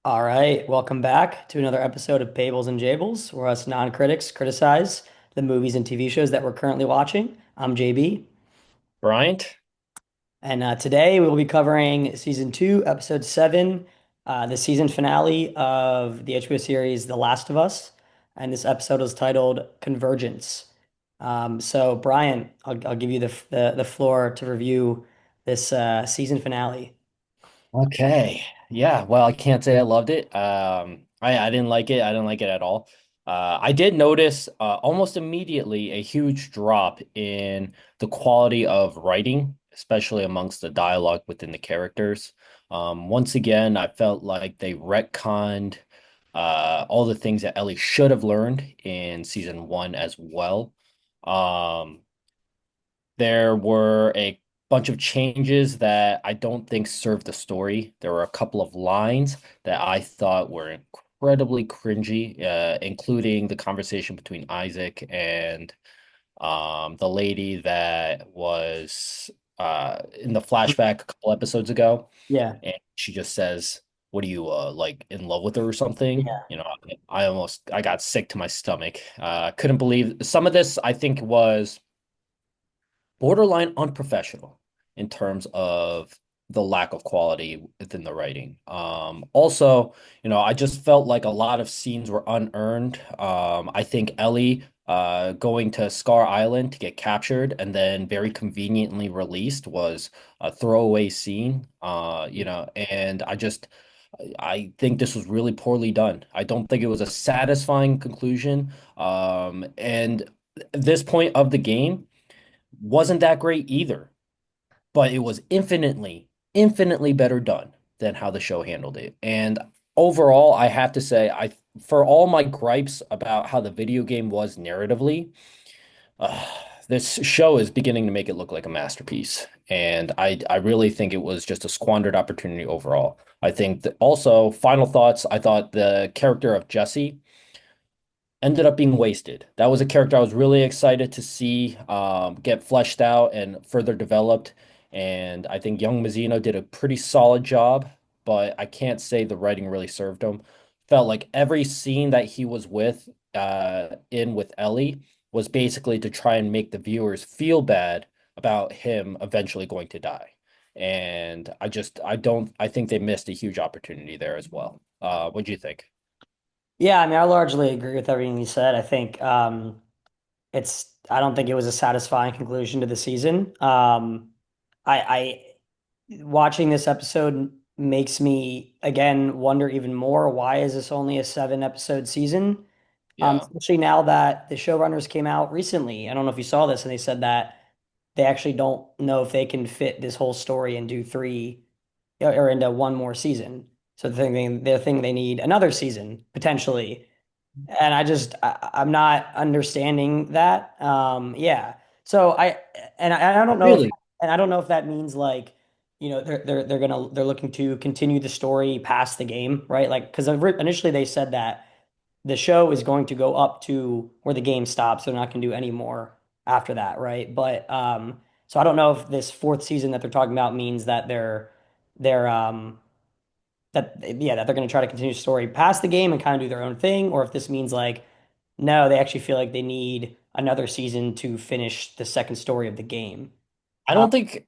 All right, welcome back to another episode of Pables and Jables, where us non-critics criticize the movies and TV shows that we're currently watching. I'm JB, Bryant? and today we will be covering season two, episode seven, the season finale of the HBO series The Last of Us, and this episode is titled Convergence. So, Brian, I'll give you the floor to review this season finale. Okay. Yeah, well, I can't say I loved it. I didn't like it. I didn't like it at all. I did notice almost immediately a huge drop in the quality of writing, especially amongst the dialogue within the characters. Once again, I felt like they retconned all the things that Ellie should have learned in season one as well. Um, There were a bunch of changes that I don't think served the story. There were a couple of lines that I thought were incredibly cringy, including the conversation between Isaac and the lady that was in the flashback a couple episodes ago. Yeah. And she just says, "What are you like in love with her or something?" Yeah. I got sick to my stomach. Couldn't believe some of this. I think was borderline unprofessional in terms of the lack of quality within the writing. Also, I just felt like a lot of scenes were unearned. I think Ellie going to Scar Island to get captured and then very conveniently released was a throwaway scene. And I think this was really poorly done. I don't think it was a satisfying conclusion. And this point of the game wasn't that great either, but it was infinitely better done than how the show handled it. And overall, I have to say, for all my gripes about how the video game was narratively, uh, this show is beginning to make it look like a masterpiece. And I really think it was just a squandered opportunity overall. I think that also, final thoughts, I thought the character of Jesse ended up being wasted. That was a character I was really excited to see get fleshed out and further developed. And I think young Mazzino did a pretty solid job, but I can't say the writing really served him. Felt like every scene that he was in with Ellie was basically to try and make the viewers feel bad about him eventually going to die. And I think they missed a huge opportunity there as well. What do you think? Yeah, I mean, I largely agree with everything you said. I think I don't think it was a satisfying conclusion to the season. Watching this episode makes me again wonder even more, why is this only a seven episode season? Yeah. Especially now that the showrunners came out recently. I don't know if you saw this, and they said that they actually don't know if they can fit this whole story and do three or into one more season. So they're thinking they need another season potentially, and I'm not understanding that. Yeah. So I don't know if Really? and I don't know if that means like, they're looking to continue the story past the game, right? Like, because initially they said that the show is going to go up to where the game stops. They're not going to do any more after that, right? But so I don't know if this fourth season that they're talking about means that they're that they're going to try to continue the story past the game and kind of do their own thing, or if this means like no, they actually feel like they need another season to finish the second story of the game. I Uh, don't think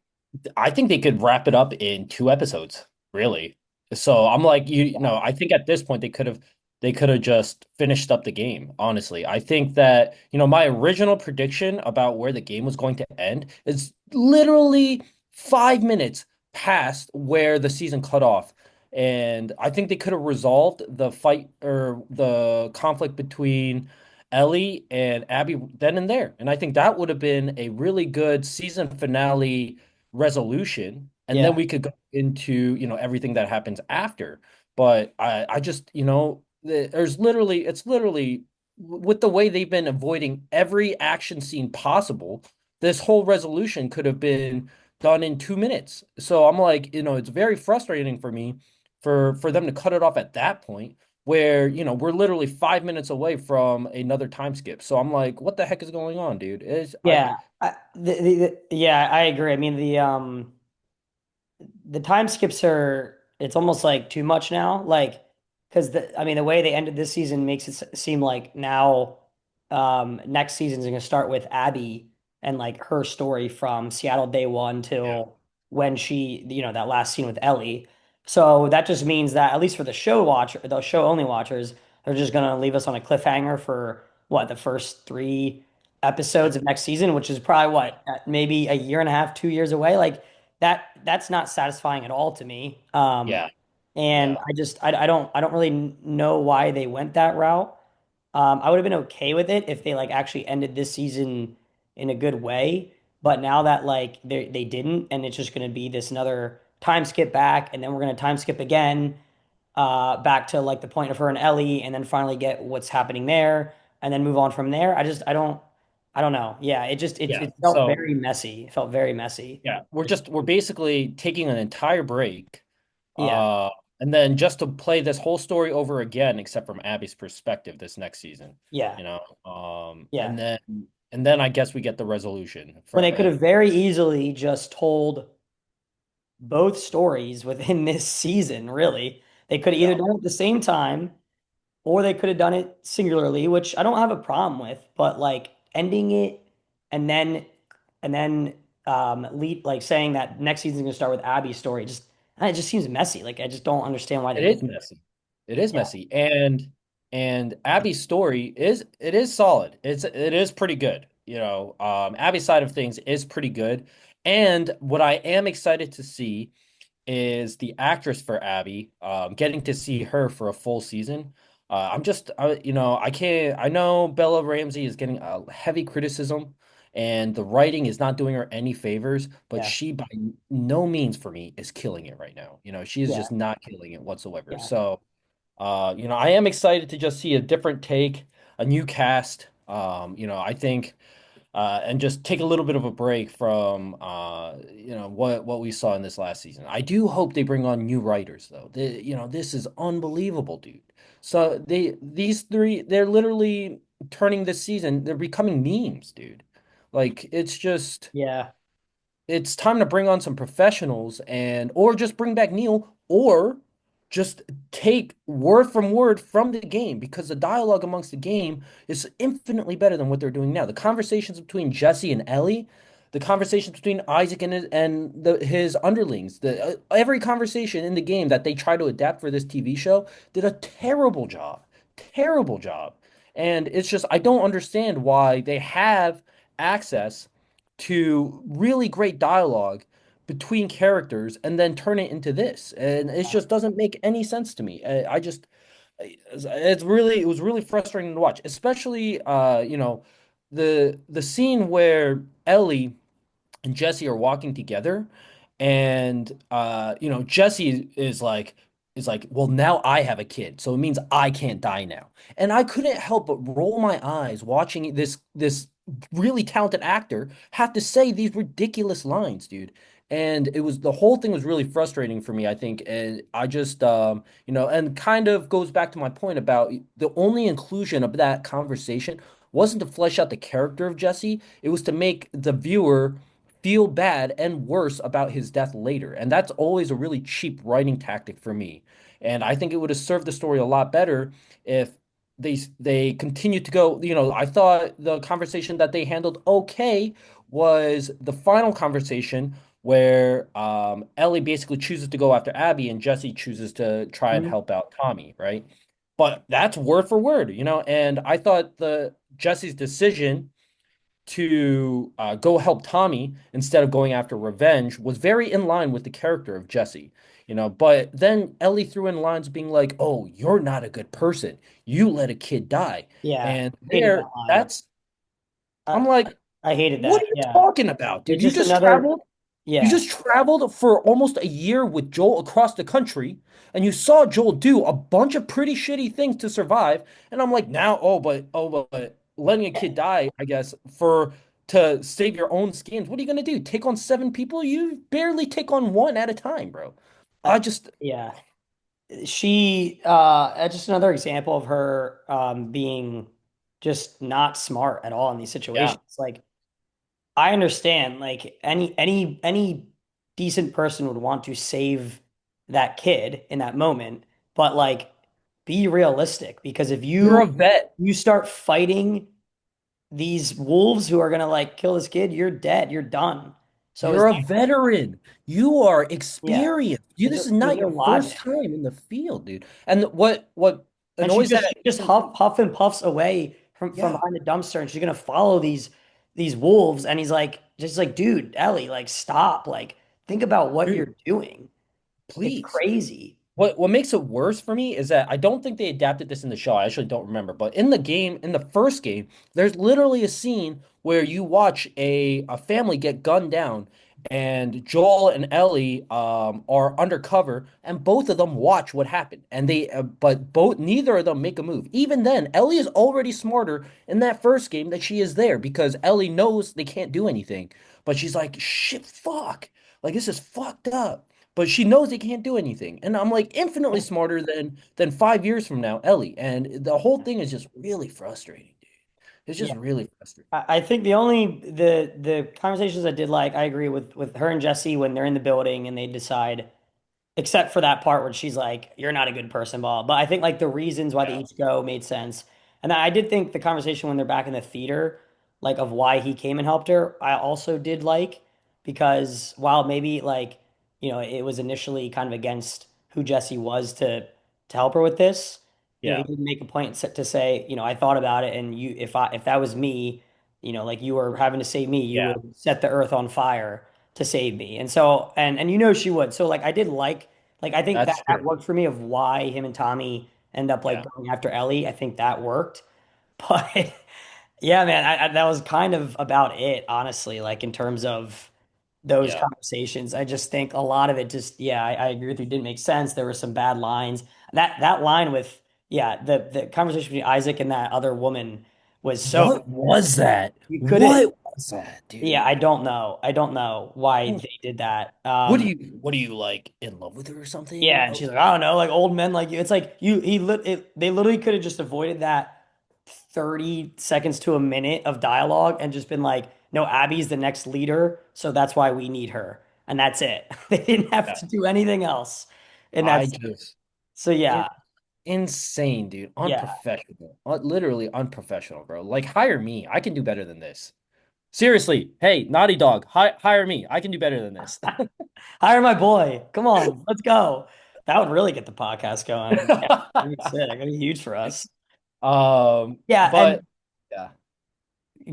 I think they could wrap it up in two episodes, really. So I'm like, I think at this point they could have just finished up the game, honestly. I think that, my original prediction about where the game was going to end is literally 5 minutes past where the season cut off. And I think they could have resolved the fight or the conflict between Ellie and Abby then and there. And I think that would have been a really good season finale resolution, and yeah, then we could go into, everything that happens after. But I just, it's literally with the way they've been avoiding every action scene possible, this whole resolution could have been done in 2 minutes. So I'm like, it's very frustrating for me for them to cut it off at that point where, we're literally 5 minutes away from another time skip. So I'm like, what the heck is going on, dude? yeah, yeah, I agree. I mean, the time skips are, it's almost like too much now. Like, because I mean the way they ended this season makes it seem like now next season's going to start with Abby and like her story from Seattle day one Yeah. till when she, that last scene with Ellie. So that just means that at least for the show only watchers, they're just going to leave us on a cliffhanger for what, the first three episodes of next season, which is probably what, maybe a year and a half, 2 years away. Like that's not satisfying at all to me. Yeah. And Yeah. I don't really know why they went that route. I would have been okay with it if they like actually ended this season in a good way. But now that like they didn't, and it's just going to be this another time skip back, and then we're going to time skip again, back to like the point of her and Ellie, and then finally get what's happening there, and then move on from there. I don't know. Yeah, Yeah. it felt So very messy. It felt very messy. yeah, we're basically taking an entire break, Yeah, uh, and then just to play this whole story over again, except from Abby's perspective this next season, yeah, you know. yeah. And then I guess we get the resolution When for they could have very easily just told both stories within this season, really. They could have either yeah. done it at the same time or they could have done it singularly, which I don't have a problem with, but like ending it and then lead like saying that next season's gonna start with Abby's story, it just seems messy. Like I just don't understand why they It did is it. messy. It is Yeah. messy. And Abby's story is solid. It is pretty good. Abby's side of things is pretty good. And what I am excited to see is the actress for Abby, getting to see her for a full season. I can't, I know Bella Ramsey is getting a heavy criticism and the writing is not doing her any favors, but Yeah. she by no means for me is killing it right now. She is Yeah. just not killing it whatsoever. Yeah. So, I am excited to just see a different take, a new cast. I think and just take a little bit of a break from what we saw in this last season. I do hope they bring on new writers though. This is unbelievable, dude. So these three, they're literally turning this season, they're becoming memes, dude. Like Yeah. it's time to bring on some professionals and or just bring back Neil or just take word from word from the game because the dialogue amongst the game is infinitely better than what they're doing now. The conversations between Jesse and Ellie, the conversations between Isaac and his underlings, every conversation in the game that they try to adapt for this TV show did a terrible job. Terrible job. And it's just I don't understand why they have access to really great dialogue between characters and then turn it into this. And it just doesn't make any sense to me. It was really frustrating to watch, especially the scene where Ellie and Jesse are walking together, and Jesse is like, well, now I have a kid, so it means I can't die now. And I couldn't help but roll my eyes watching this really talented actor have to say these ridiculous lines, dude. And the whole thing was really frustrating for me, I think. And I just and kind of goes back to my point about the only inclusion of that conversation wasn't to flesh out the character of Jesse, it was to make the viewer feel bad and worse about his death later. And that's always a really cheap writing tactic for me. And I think it would have served the story a lot better if they continued to go, I thought the conversation that they handled okay was the final conversation where Ellie basically chooses to go after Abby and Jesse chooses to try and Mhm. help out Tommy, right? But that's word for word, and I thought the Jesse's decision to go help Tommy instead of going after revenge was very in line with the character of Jesse, But then Ellie threw in lines being like, "Oh, you're not a good person. You let a kid die." Yeah. And Hated that line. that's I I'm like, I hated what are that. you Yeah. talking about, dude? It's just another You yeah. just traveled for almost a year with Joel across the country, and you saw Joel do a bunch of pretty shitty things to survive. And I'm like, now, but letting a kid die, I guess, for to save your own skins. What are you gonna do? Take on seven people? You barely take on one at a time, bro. Uh, I just, yeah. Just another example of her being just not smart at all in these yeah, situations. Like I understand, like any decent person would want to save that kid in that moment, but like be realistic because if You're a vet. you start fighting these wolves who are gonna like kill this kid, you're dead. You're done. So is You're a that veteran. You are yeah. experienced. You It's this is there's not no your first logic. time in the field, dude. And what And annoys that she just huff and puffs away from yeah, behind the dumpster and she's gonna follow these wolves. And he's like, just like, dude, Ellie, like stop. Like, think about what dude, you're doing. It's please. crazy. What makes it worse for me is that I don't think they adapted this in the show. I actually don't remember, but in the game, in the first game, there's literally a scene where you watch a family get gunned down, and Joel and Ellie are undercover, and both of them watch what happened, and they but both neither of them make a move. Even then, Ellie is already smarter in that first game that she is there because Ellie knows they can't do anything, but she's like, shit, fuck, like this is fucked up, but she knows they can't do anything. And I'm like infinitely smarter than 5 years from now, Ellie. And the whole thing is just really frustrating, dude. It's Yeah. just really frustrating. I think the only the conversations I did like, I agree with her and Jesse when they're in the building and they decide, except for that part where she's like, "You're not a good person," blah. But I think like the reasons why they Yeah. each go made sense, and I did think the conversation when they're back in the theater, like of why he came and helped her, I also did like because while maybe like it was initially kind of against who Jesse was to help her with this, he Yeah. did make a point to say, I thought about it, and if that was me, like you were having to save me, you Yeah. would set the earth on fire to save me. And so and she would. So like I did like I think that That's that true. worked for me of why him and Tommy end up like Yeah. going after Ellie. I think that worked. But yeah, man, that was kind of about it, honestly, like in terms of those Yeah. conversations. I just think a lot of it just yeah, I agree with you, didn't make sense. There were some bad lines. That line with yeah, the conversation between Isaac and that other woman was so What was that? you couldn't What was that, yeah, dude? I don't know. I don't know why Oh, they did that. what do you like in love with her or Yeah, something? and Oh, she's like, I don't know, like old men like you. It's like they literally could have just avoided that 30 seconds to a minute of dialogue and just been like, no, Abby's the next leader, so that's why we need her. And that's it. They didn't have yeah. to do anything else. And I that's just so in, yeah, insane, dude. yeah. Unprofessional. Literally unprofessional, bro. Like hire me. I can do better than this. Seriously, hey, Naughty Dog, hire me. I can do better than this. Hire my boy. Come on, let's go. That would really get the podcast going. Yeah, that'd be sick. That'd be huge for us. Yeah, and But yeah.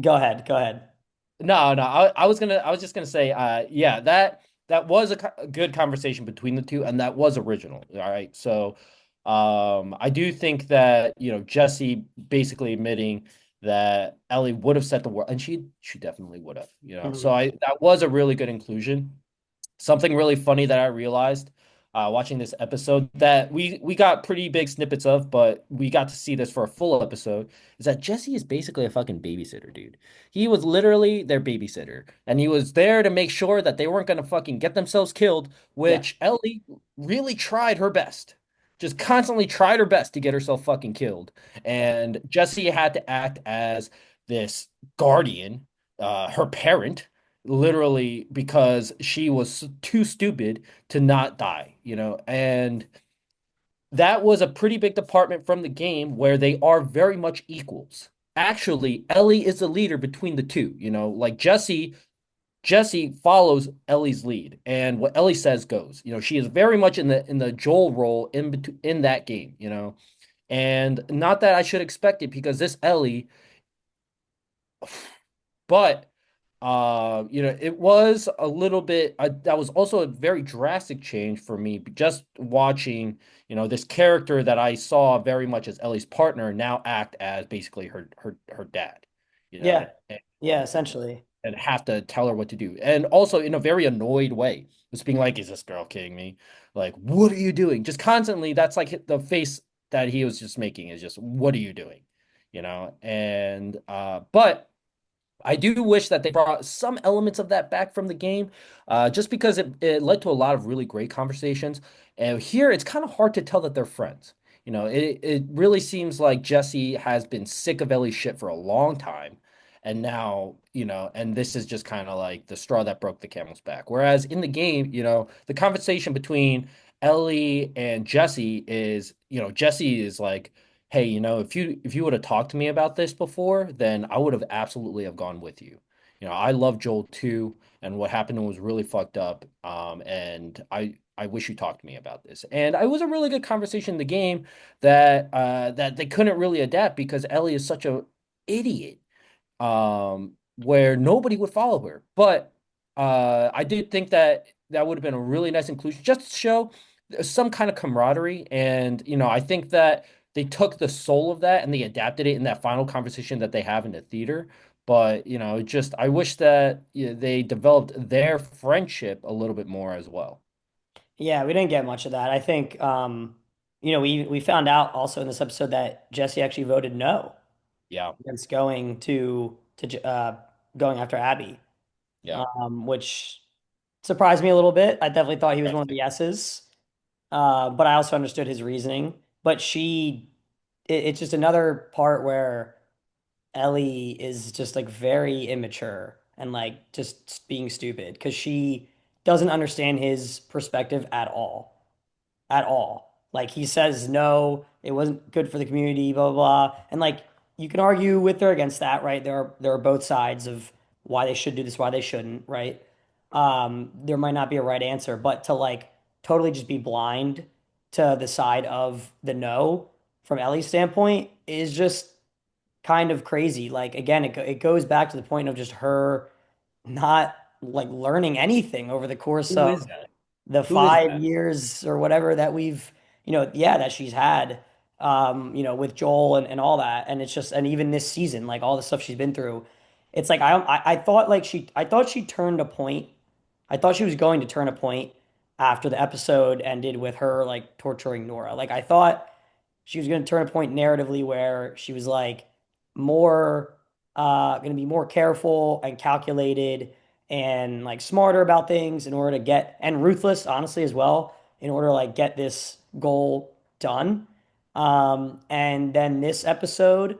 go ahead, go ahead. No. I was just gonna say, yeah, that was a good conversation between the two, and that was original. All right, so, I do think that Jesse basically admitting that Ellie would have set the world, and she definitely would have, So Mhm. that was a really good inclusion. Something really funny that I realized watching this episode that we got pretty big snippets of, but we got to see this for a full episode, is that Jesse is basically a fucking babysitter, dude. He was literally their babysitter, and he was there to make sure that they weren't gonna fucking get themselves killed, Yeah, which Ellie really tried her best. Just constantly tried her best to get herself fucking killed. yeah, And Jesse had to act as this guardian, her parent, literally because she was too stupid to not die, and that was a pretty big department from the game where they are very much equals. Actually, Ellie is the leader between the two, like Jesse follows Ellie's lead, and what Ellie says goes. She is very much in the Joel role in that game, and not that I should expect it because this Ellie, but it was a little bit that was also a very drastic change for me just watching, this character that I saw very much as Ellie's partner now act as basically her dad, you yeah, know, and, yeah. Essentially, and have to tell her what to do. And also in a very annoyed way. Just being like, is this girl kidding me? Like, what are you doing? Just constantly, that's like the face that he was just making is just, what are you doing? And but I do wish that they brought some elements of that back from the game, just because it led to a lot of really great conversations. And here, it's kind of hard to tell that they're friends. It really seems like Jesse has been sick of Ellie's shit for a long time, and now, and this is just kind of like the straw that broke the camel's back. Whereas in the game, the conversation between Ellie and Jesse is, Jesse is like, hey, if you would have talked to me about this before, then I would have absolutely have gone with you. I love Joel too, and what happened was really fucked up. And I wish you talked to me about this. And it was a really good conversation in the game that they couldn't really adapt because Ellie is such a idiot, where nobody would follow her. But I did think that that would have been a really nice inclusion, just to show some kind of camaraderie. And I think that they took the soul of that and they adapted it in that final conversation that they have in the theater. But just I wish that they developed their friendship a little bit more as well. Yeah, we didn't get much of that. I think we found out also in this episode that Jesse actually voted no Yeah, against going after Abby, yeah. which surprised me a little bit. I definitely thought he was one of the Interesting. yeses, but I also understood his reasoning. But it's just another part where Ellie is just like very immature and like just being stupid because she doesn't understand his perspective at all. At all. Like he says, no, it wasn't good for the community, blah, blah, blah. And like you can argue with or against that, right? There are both sides of why they should do this, why they shouldn't, right? There might not be a right answer, but to like totally just be blind to the side of the no from Ellie's standpoint is just kind of crazy. Like again, it goes back to the point of just her not like learning anything over the course Who of is that? the Who is 5 years or whatever that we've, yeah, that she's had, with Joel and all that. And it's just, and even this season, like all the stuff she's been through, it's like, I thought like I thought she turned a point. I thought she was going to turn a point after the episode ended with her like torturing Nora. Like I thought she was going to turn a point narratively where she was like more going to be more careful and calculated and like smarter about things in order to get and ruthless honestly as well in order to like get this goal done. And then this episode, and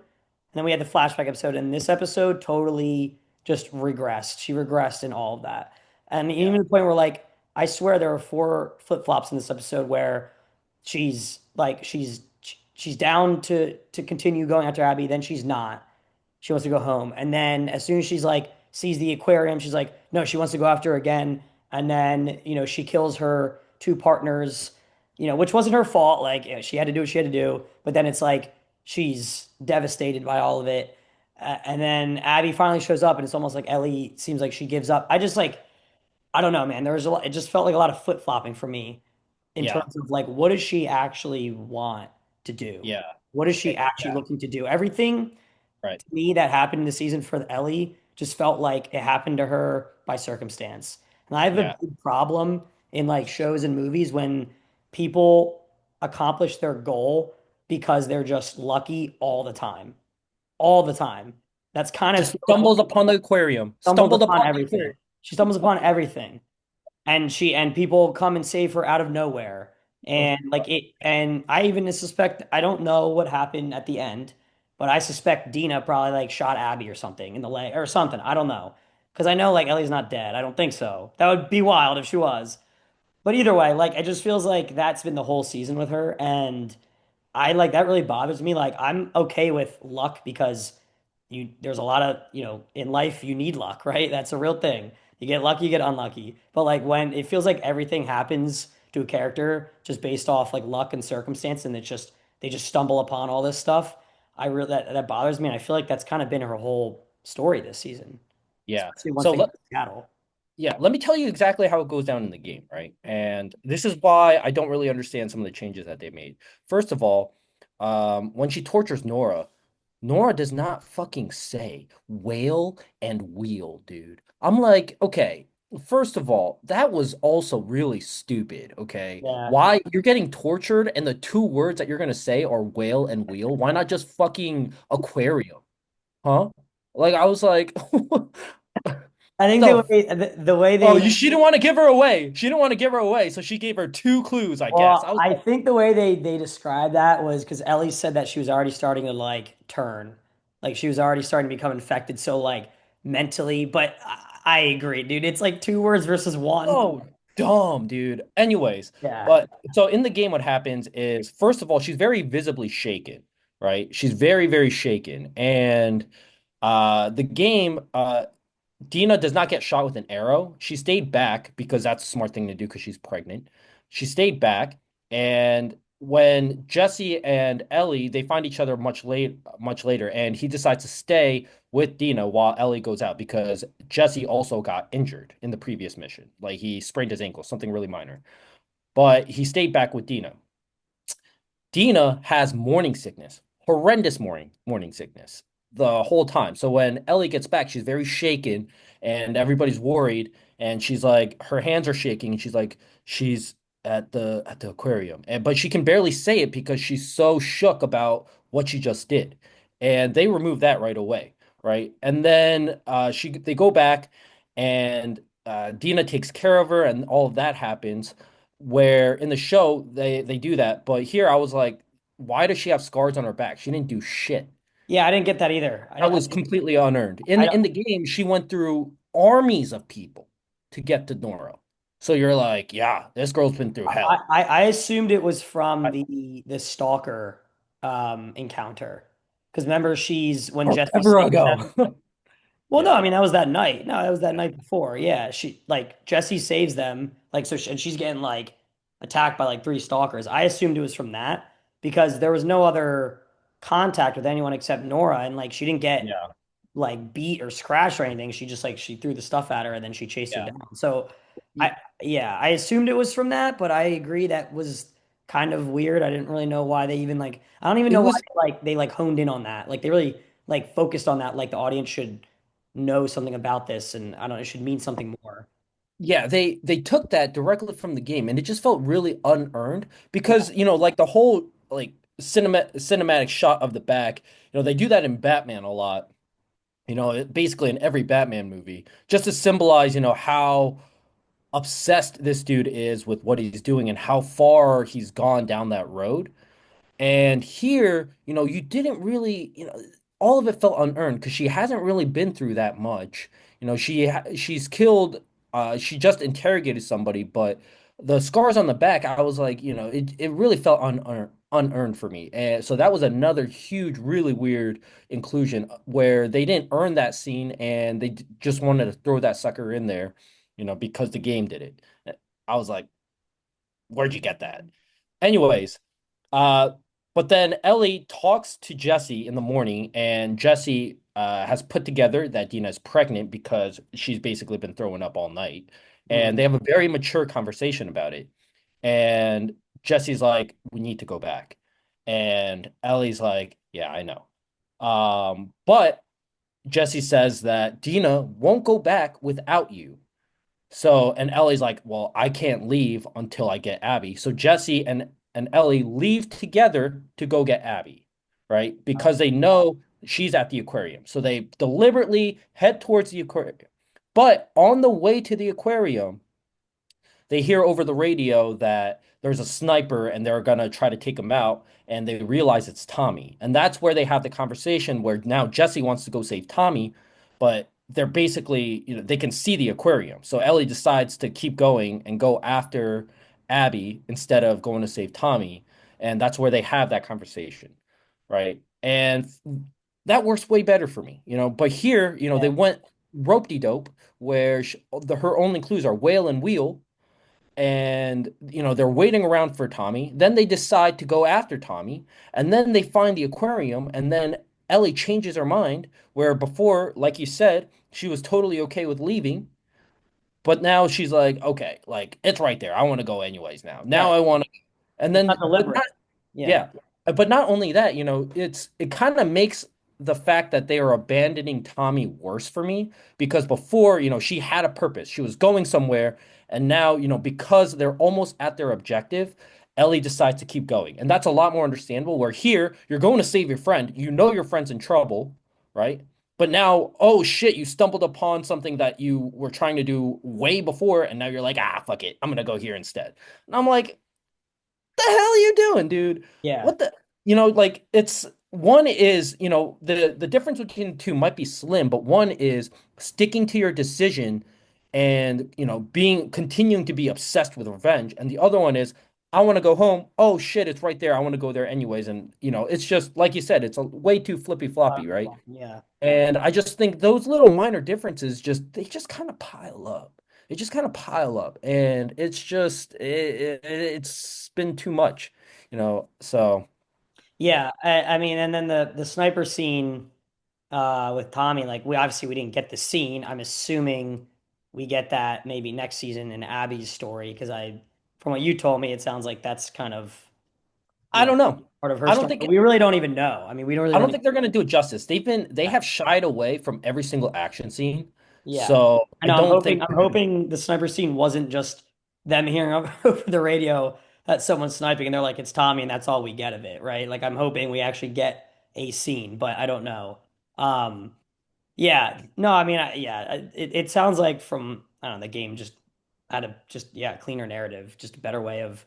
then we had the flashback episode, and this episode totally just regressed. She regressed in all of that. And even Yeah. to the point where like I swear there are four flip-flops in this episode where she's down to continue going after Abby, then she's not. She wants to go home. And then as soon as she's like sees the aquarium, she's like, no, she wants to go after her again. And then, she kills her two partners, which wasn't her fault. Like she had to do what she had to do. But then it's like she's devastated by all of it. And then Abby finally shows up, and it's almost like Ellie seems like she gives up. I don't know, man. There was a lot, it just felt like a lot of flip-flopping for me in Yeah. terms of like what does she actually want to do? Yeah. What is she actually Yeah. looking to do? Everything Right. to me that happened in the season for Ellie just felt like it happened to her by circumstance. And I have a Yeah. big problem in like shows and movies when people accomplish their goal because they're just lucky all the time. All the time. That's kind of Just feels stumbles like upon the aquarium. stumbles Stumbled upon upon the everything. aquarium. She stumbles upon everything and people come and save her out of nowhere and like it and I even suspect I don't know what happened at the end, but I suspect Dina probably like shot Abby or something in the leg or something. I don't know because I know like Ellie's not dead. I don't think so. That would be wild if she was. But either way, like it just feels like that's been the whole season with her, and I like that really bothers me. Like I'm okay with luck because there's a lot of, in life you need luck, right? That's a real thing. You get lucky, you get unlucky. But like when it feels like everything happens to a character just based off like luck and circumstance and they just stumble upon all this stuff, I really that bothers me and I feel like that's kind of been her whole story this season, Yeah. especially once So they get to Seattle. yeah, let me tell you exactly how it goes down in the game, right? And this is why I don't really understand some of the changes that they made. First of all, when she tortures Nora, Nora does not fucking say whale and wheel, dude. I'm like, okay, first of all, that was also really stupid, okay? Yeah. Why you're getting tortured and the two words that you're gonna say are whale and wheel? Why not just fucking aquarium? Huh? Like I was like, I think the the way Oh, they she didn't want to give her away. She didn't want to give her away, so she gave her two clues, I guess. I Well, was I like, think the way they described that was because Ellie said that she was already starting to like turn, like she was already starting to become infected. So like mentally, but I agree, dude. It's like two words versus one. no. dumb, dude. Anyways, Yeah. but so in the game, what happens is, first of all, she's very visibly shaken, right? She's very, very shaken. And the game, Dina does not get shot with an arrow. She stayed back because that's a smart thing to do because she's pregnant. She stayed back, and when Jesse and Ellie they find each other much later, and he decides to stay with Dina while Ellie goes out because Jesse also got injured in the previous mission. Like he sprained his ankle, something really minor. But he stayed back with Dina. Dina has morning sickness, horrendous morning sickness the whole time. So when Ellie gets back, she's very shaken and everybody's worried and she's like her hands are shaking and she's like she's at the aquarium. And but she can barely say it because she's so shook about what she just did. And they remove that right away, right? And then they go back and Dina takes care of her and all of that happens where in the show they do that, but here I was like, why does she have scars on her back? She didn't do shit. Yeah, I didn't get that either. That was completely unearned. I, In the game, she went through armies of people to get to Nora. So you're like, yeah, this girl's been through hell. I assumed it was from I- the stalker encounter. Because remember, she's when Jesse Forever saves ago. them. Well, no, Yeah, I mean that was that night. No, that was that night before. Yeah, she like Jesse saves them. Like and she's getting like attacked by like three stalkers. I assumed it was from that because there was no other contact with anyone except Nora, and like she didn't get yeah, like beat or scratched or anything. She just like she threw the stuff at her and then she chased her yeah. down. So Y- I yeah, I assumed it was from that, but I agree that was kind of weird. I didn't really know why they even like I don't even It know why was they like honed in on that. Like they really like focused on that. Like the audience should know something about this and I don't know, it should mean something more. yeah, they took that directly from the game and it just felt really unearned Yeah. because, like the whole like cinematic shot of the back, they do that in Batman a lot. Basically in every Batman movie, just to symbolize, how obsessed this dude is with what he's doing and how far he's gone down that road. And here, you didn't really, all of it felt unearned because she hasn't really been through that much. She's killed, she just interrogated somebody, but the scars on the back, I was like, it really felt unearned for me. And so that was another huge, really weird inclusion where they didn't earn that scene and they just wanted to throw that sucker in there, because the game did it. I was like, where'd you get that? Anyways, uh, but then Ellie talks to Jesse in the morning, and Jesse has put together that Dina is pregnant because she's basically been throwing up all night. Mhm. And they have a very mature conversation about it. And Jesse's like, we need to go back. And Ellie's like, yeah, I know. But Jesse says that Dina won't go back without you. So, and Ellie's like, well, I can't leave until I get Abby. So Jesse and Ellie leave together to go get Abby, right? Because they know she's at the aquarium. So they deliberately head towards the aquarium. But on the way to the aquarium, they hear over the radio that there's a sniper and they're gonna try to take him out, and they realize it's Tommy. And that's where they have the conversation where now Jesse wants to go save Tommy, but they're basically, they can see the aquarium. So Ellie decides to keep going and go after Abby instead of going to save Tommy. And that's where they have that conversation, right? And that works way better for me, But here, they Yeah. went rope-de-dope where her only clues are whale and wheel, and they're waiting around for Tommy. Then they decide to go after Tommy, and then they find the aquarium, and then Ellie changes her mind, where before, like you said, she was totally okay with leaving, but now she's like, okay, like it's right there. I want to go anyways now. Now Right. I want to, and It's not then, but deliberate. Yeah. yeah. But not only that, it kind of makes the fact that they are abandoning Tommy worse for me because before, she had a purpose. She was going somewhere. And now, because they're almost at their objective, Ellie decides to keep going. And that's a lot more understandable. Where here, you're going to save your friend. You know your friend's in trouble, right? But now, oh shit, you stumbled upon something that you were trying to do way before. And now you're like, fuck it. I'm going to go here instead. And I'm like, the hell are you doing, dude? Yeah. What the, like it's one is, the difference between the two might be slim, but one is sticking to your decision and being continuing to be obsessed with revenge, and the other one is I want to go home. Oh shit, it's right there. I want to go there anyways, and it's just like you said, it's a way too flippy floppy, right? Yeah. And I just think those little minor differences just kind of pile up. They just kind of pile up, and it's been too much, So Yeah, I mean, and then the sniper scene with Tommy, like we didn't get the scene. I'm assuming we get that maybe next season in Abby's story because from what you told me, it sounds like that's kind of, you I know, don't know. part of her I don't story. think But we really don't even know. I mean, we don't really I don't don't even think they're gonna do it justice. They know. have shied away from every single action scene, Yeah. so I I know. don't think I'm they're gonna. hoping the sniper scene wasn't just them hearing over the radio that someone's sniping and they're like, it's Tommy, and that's all we get of it, right? Like, I'm hoping we actually get a scene, but I don't know. Um, yeah, no, I mean, it sounds like from, I don't know, the game just had a yeah, cleaner narrative, just a better way of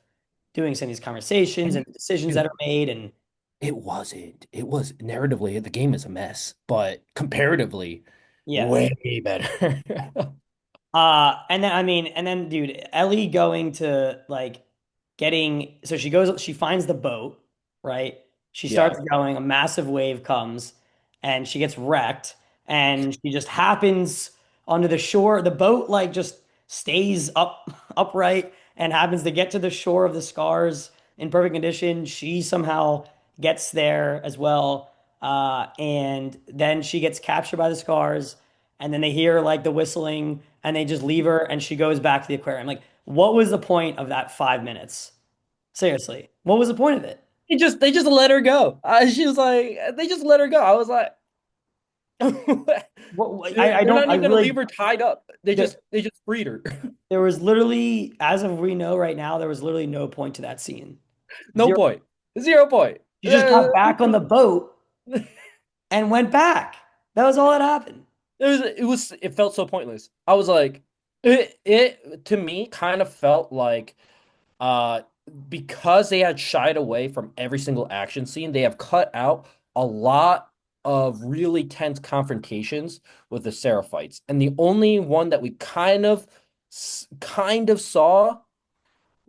doing some of these conversations And and decisions that dude, are made. And it wasn't. It was narratively the game is a mess, but comparatively, yeah. way better. And then I mean, and then dude, Ellie going to like so she finds the boat, right? She Yeah. starts going, a massive wave comes and she gets wrecked and she just happens onto the shore. The boat like just stays upright and happens to get to the shore of the Scars in perfect condition. She somehow gets there as well. And then she gets captured by the Scars and then they hear like the whistling and they just leave her and she goes back to the aquarium. Like, what was the point of that 5 minutes? Seriously, what was the point of it? They just let her go. She was like, they just let her go. I was like, What they're not I even gonna leave really her tied up. They there, just they just freed her. there was literally, as of we know right now, there was literally no point to that scene. No Zero. point. 0 point. She just got back on the boat and went back. That was all that happened. It felt so pointless. I was like, it to me kind of felt like uh because they had shied away from every single action scene, they have cut out a lot of really tense confrontations with the Seraphites. And the only one that we kind of saw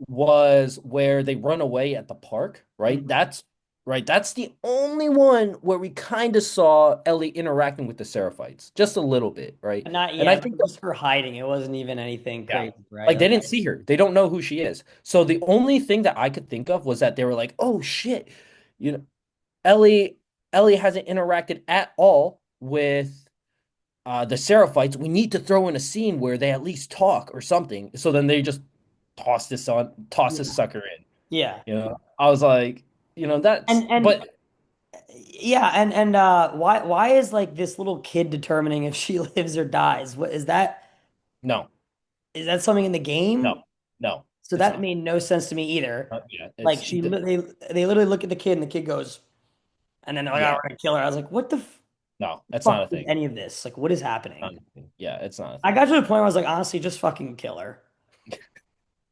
was where they run away at the park, right? Mhm. That's the only one where we kind of saw Ellie interacting with the Seraphites, just a little bit, right? Not And I yet, think just her hiding. It wasn't even anything yeah. crazy, right? Like they Like, didn't see her. They don't know who she is. So the only thing that I could think of was that they were like, "Oh shit." You know, Ellie Ellie hasn't interacted at all with the Seraphites. We need to throw in a scene where they at least talk or something. So then they just toss this yeah. sucker in. Yeah. I was like, that's And but yeah, and why is like this little kid determining if she lives or dies? What is that? no, Is that something in the no, game? no, So it's that not. made no sense to me either. Yeah, Like they literally look at the kid and the kid goes, and then they're like, "Oh, yeah, we're gonna kill her." I was like, "What the no, that's not fuck a is thing. any of this? Like, what is Not happening?" a thing. Yeah, it's not a I thing. got to the point where I was like, honestly, just fucking kill her.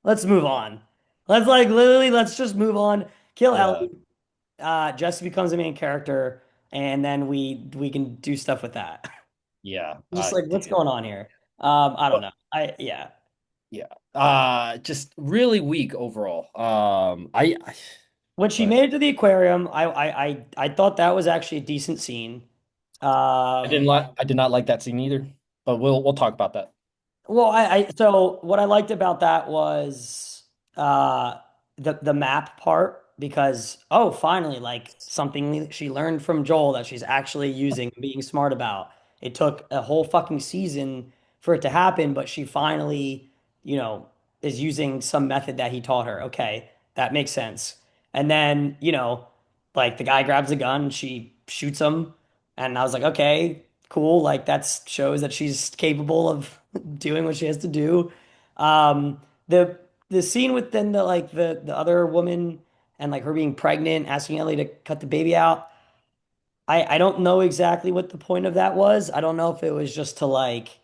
Let's move on. Let's like literally, let's just move on. Kill Yeah, Ellie. Jesse becomes the main character, and then we can do stuff with that. yeah, Just like, what's dude. going on here? I don't know. Yeah. Yeah. Just really weak overall. When she But made it to the aquarium, I thought that was actually a decent scene. Um, I did not like that scene either. But we'll talk about that. well, so what I liked about that was the map part because oh, finally, like something she learned from Joel that she's actually using, and being smart about. It took a whole fucking season for it to happen, but she finally, you know, is using some method that he taught her. Okay, that makes sense. And then, like the guy grabs a gun, she shoots him, and I was like, okay, cool. Like that shows that she's capable of doing what she has to do. Um, the scene with then the other woman and like her being pregnant, asking Ellie to cut the baby out. I don't know exactly what the point of that was. I don't know if it was just to like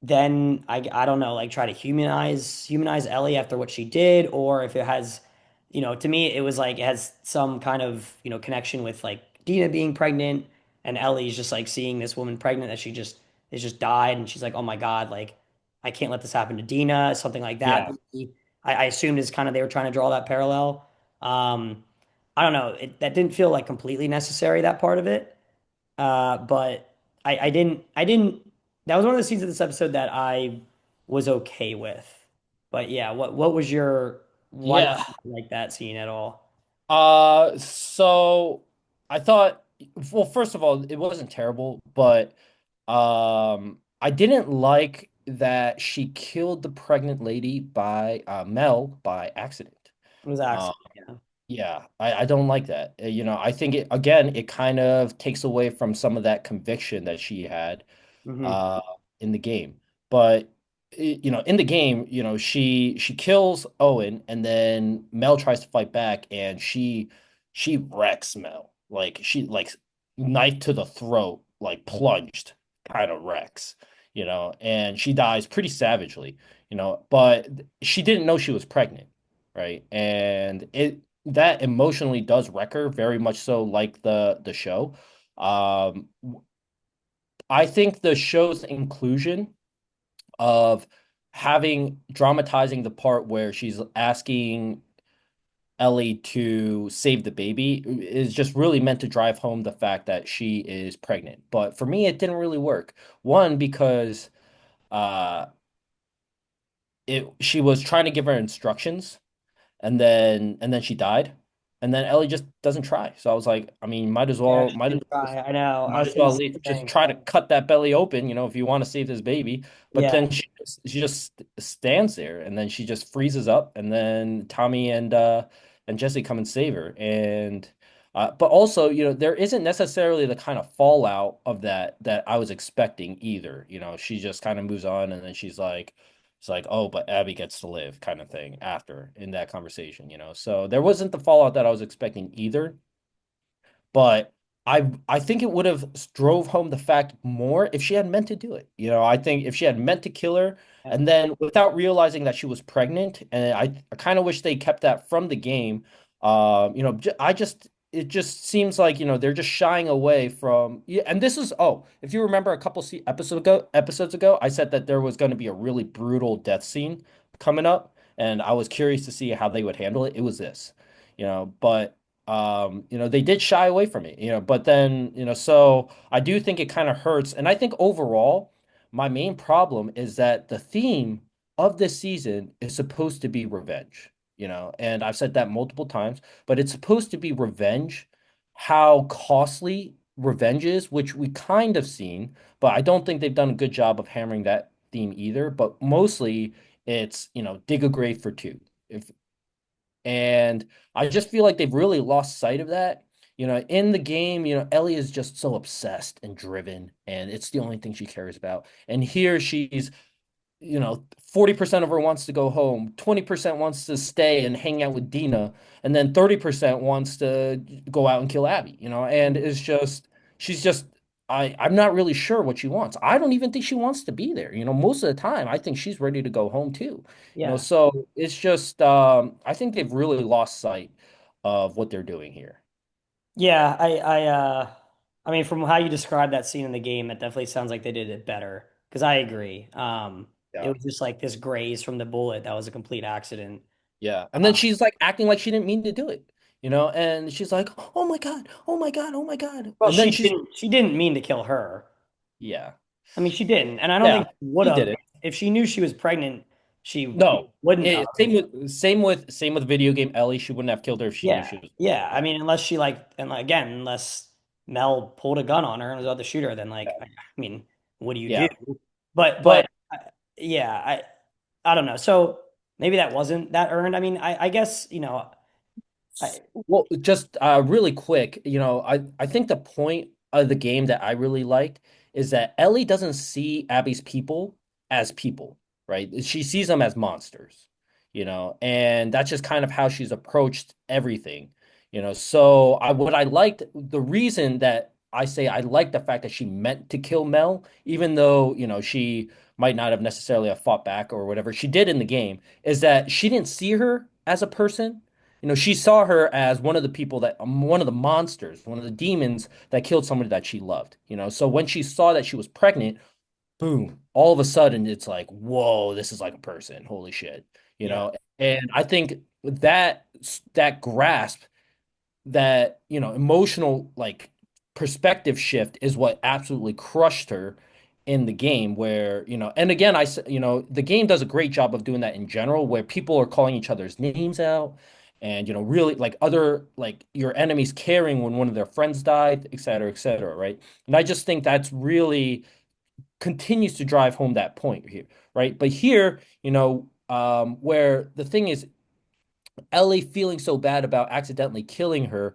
then I don't know, like try to humanize Ellie after what she did, or if it has, to me it was like it has some kind of, connection with like Dina being pregnant and Ellie's just like seeing this woman pregnant that she just is just died and she's like, oh my God, like I can't let this happen to Dina, something like that. Yeah. I assumed is kind of they were trying to draw that parallel. Um, I don't know. That didn't feel like completely necessary, that part of it. But I didn't, that was one of the scenes of this episode that I was okay with. But yeah, what was your, why did Yeah. you like that scene at all? So I thought, well, first of all, it wasn't terrible, but I didn't like that she killed the pregnant lady by Mel by accident. It was Um, accident, yeah. yeah, I don't like that. I think it again, it kind of takes away from some of that conviction that she had Hmm. uh in the game. But in the game, she kills Owen and then Mel tries to fight back and she wrecks Mel. Like she like knife to the throat, like plunged, kind of wrecks, and she dies pretty savagely, but she didn't know she was pregnant, right? And it that emotionally does wreck her very much so like the show. Um I think the show's inclusion of having dramatizing the part where she's asking Ellie to save the baby is just really meant to drive home the fact that she is pregnant. But for me, it didn't really work. One, because uh it she was trying to give her instructions and then she died. And then Ellie just doesn't try. So I was like, I mean, might as Yeah, well she might as didn't try. I know. I Might was as saying the well same just thing. try to cut that belly open, if you want to save this baby. But Yeah. then she just stands there, and then she just freezes up, and then Tommy and Jesse come and save her. And but also, there isn't necessarily the kind of fallout of that I was expecting either. She just kind of moves on, and then it's like, oh, but Abby gets to live, kind of thing after in that conversation. So there wasn't the fallout that I was expecting either. But I think it would have drove home the fact more if she had meant to do it. I think if she had meant to kill her Yeah. and then without realizing that she was pregnant, and I kind of wish they kept that from the game. I just it just seems like they're just shying away from. Yeah, and this is, oh, if you remember a couple episodes ago, I said that there was going to be a really brutal death scene coming up, and I was curious to see how they would handle it. It was this, but they did shy away from it, but then, so I do think it kind of hurts. And I think overall, my main problem is that the theme of this season is supposed to be revenge, and I've said that multiple times, but it's supposed to be revenge, how costly revenge is, which we kind of seen, but I don't think they've done a good job of hammering that theme either. But mostly it's, dig a grave for two. If and I just feel like they've really lost sight of that. In the game, Ellie is just so obsessed and driven, and it's the only thing she cares about. And here she's 40% of her wants to go home, 20% wants to stay and hang out with Dina, and then 30% wants to go out and kill Abby, and it's just, she's just, I'm not really sure what she wants. I don't even think she wants to be there. Most of the time, I think she's ready to go home too. Yeah. So it's just, I think they've really lost sight of what they're doing here. Yeah, I mean, from how you described that scene in the game, it definitely sounds like they did it better. Because I agree. It Yeah. was just like this graze from the bullet that was a complete accident. Yeah. And then Uh, she's like acting like she didn't mean to do it, and she's like, oh my God, oh my God, oh my God. well, And then she she's, didn't. She didn't mean to kill her. yeah. I mean, she didn't, and I don't think Yeah. she would He have. did it. If she knew she was pregnant, she No. wouldn't have. Same with video game Ellie. She wouldn't have killed her if she knew Yeah, she was. yeah. I Yeah. mean, unless she like, and like, again, unless Mel pulled a gun on her and was about to shoot her, then like, I mean, what do you do? Yeah. But But yeah, I don't know. So maybe that wasn't that earned. I mean, I guess I Well, just really quick, I think the point of the game that I really liked is that Ellie doesn't see Abby's people as people, right? She sees them as monsters, and that's just kind of how she's approached everything, So what I liked, the reason that I say I like the fact that she meant to kill Mel, even though, she might not have necessarily have fought back or whatever she did in the game, is that she didn't see her as a person. She saw her as one of the people one of the monsters, one of the demons that killed somebody that she loved. So when she saw that she was pregnant, boom, all of a sudden it's like, whoa, this is like a person. Holy shit. You Yeah. know, and I think that grasp, that, emotional like perspective shift is what absolutely crushed her in the game where, and again, the game does a great job of doing that in general, where people are calling each other's names out and, really like other, like your enemies caring when one of their friends died, et cetera, right? And I just think that's really continues to drive home that point here, right? But here, where the thing is, Ellie feeling so bad about accidentally killing her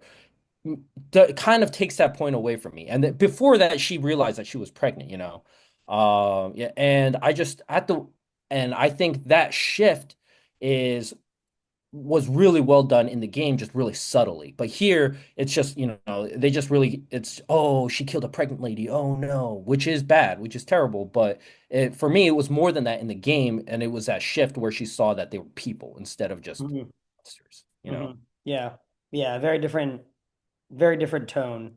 kind of takes that point away from me. And that before that, she realized that she was pregnant, yeah, and I just at the and I think that shift is was really well done in the game, just really subtly. But here, it's just, they just really, it's, oh, she killed a pregnant lady. Oh no, which is bad, which is terrible. But for me, it was more than that in the game. And it was that shift where she saw that they were people instead of just Hmm. monsters, Hmm. Yeah. Yeah. Very different tone.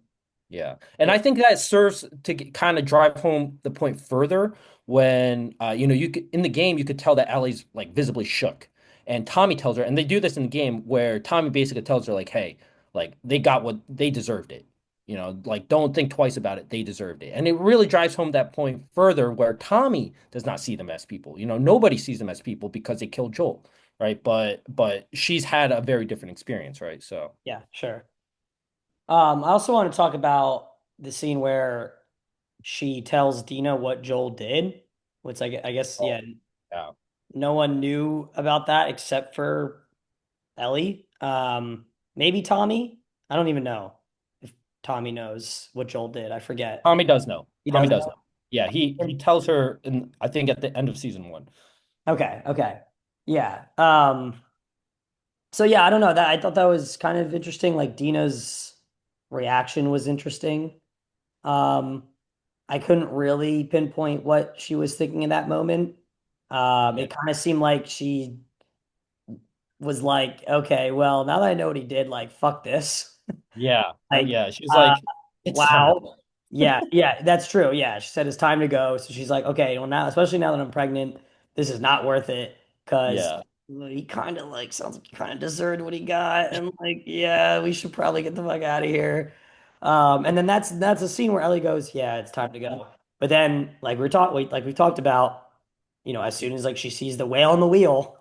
Yeah. And Yeah. I think that serves to kind of drive home the point further when, in the game, you could tell that Ellie's like visibly shook. And Tommy tells her, and they do this in the game where Tommy basically tells her, like, hey, like they got what they deserved it. Like don't think twice about it. They deserved it. And it really drives home that point further where Tommy does not see them as people. Nobody sees them as people because they killed Joel, right? But she's had a very different experience, right? So, Yeah, sure. I also want to talk about the scene where she tells Dina what Joel did, which I guess, oh, yeah, yeah. no one knew about that except for Ellie. Maybe Tommy. I don't even know if Tommy knows what Joel did. I forget. Tommy does know. He Tommy does does know. Yeah, he know? tells her, and I think at the end of season one. Okay, okay. Yeah. So yeah, I don't know. That I thought that was kind of interesting. Like Dina's reaction was interesting. Um, I couldn't really pinpoint what she was thinking in that moment. Yeah, It kind of seemed like she was like, okay, well, now that I know what he did, like, fuck this. yeah, Like, yeah. She's uh, like, it's time to wow. go. Yeah, yeah, that's true. Yeah, she said it's time to go. So she's like, okay, well now, especially now that I'm pregnant, this is not worth it because Yeah, he kind of like sounds like he kind of deserved what he got, and like, yeah, we should probably get the fuck out of here. And then that's a scene where Ellie goes, yeah, it's time to go. But then, like we talked about, as soon as like she sees the whale on the wheel,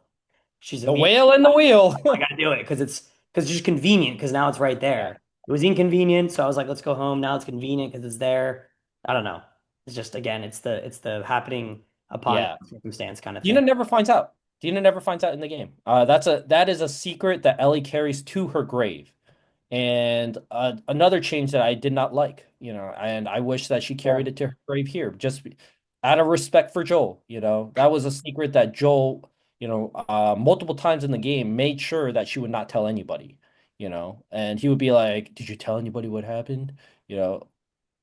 she's the immediately whale and the wheel. I gotta do it because it's just convenient because now it's right Yeah, there. It was inconvenient, so I was like, let's go home. Now it's convenient because it's there. I don't know. It's just again, it's the happening upon yeah. circumstance kind of Dina thing. never finds out. Dina never finds out in the game. That is a secret that Ellie carries to her grave. And another change that I did not like, and I wish that she Yeah. carried it to her grave here, just out of respect for Joel. That was a secret that Joel, multiple times in the game made sure that she would not tell anybody, and he would be like, "Did you tell anybody what happened?" You know,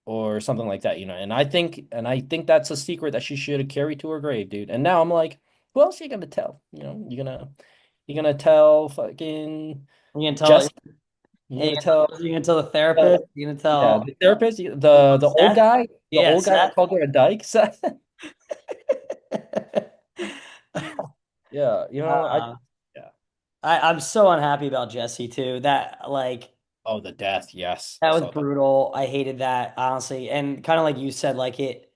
or something like that, and I think that's a secret that she should have carried to her grave, dude. And now I'm like, who else are you gonna tell? You're gonna tell fucking You can tell. Jesse? You're You gonna tell can tell the uh, therapist. You can yeah, tell the therapist, the old Seth. guy, the Yeah, old guy that Seth. called her a dyke. Yeah, Uh, yeah. I'm so unhappy about Jesse too. That like Oh, the death. Yes, that I was saw that. brutal. I hated that, honestly. And kind of like you said, like it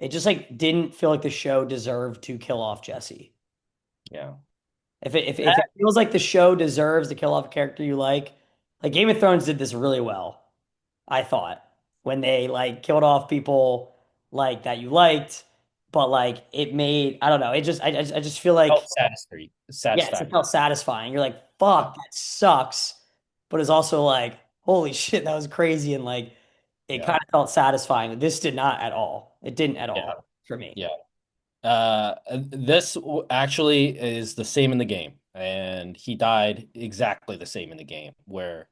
just like didn't feel like the show deserved to kill off Jesse. Yeah. If it feels like the show deserves to kill off a character you like Game of Thrones did this really well, I thought, when they like killed off people like that you liked, but like it made, I don't know, I just feel like Felt satisfactory. yes, it Satisfactory. felt satisfying. You're like, Yeah. fuck, that sucks. But it's also like, holy shit, that was crazy. And like, it kind Yeah. of felt satisfying. This did not at all. It didn't at Yeah. all for me. Yeah. Actually is the same in the game, and he died exactly the same in the game, where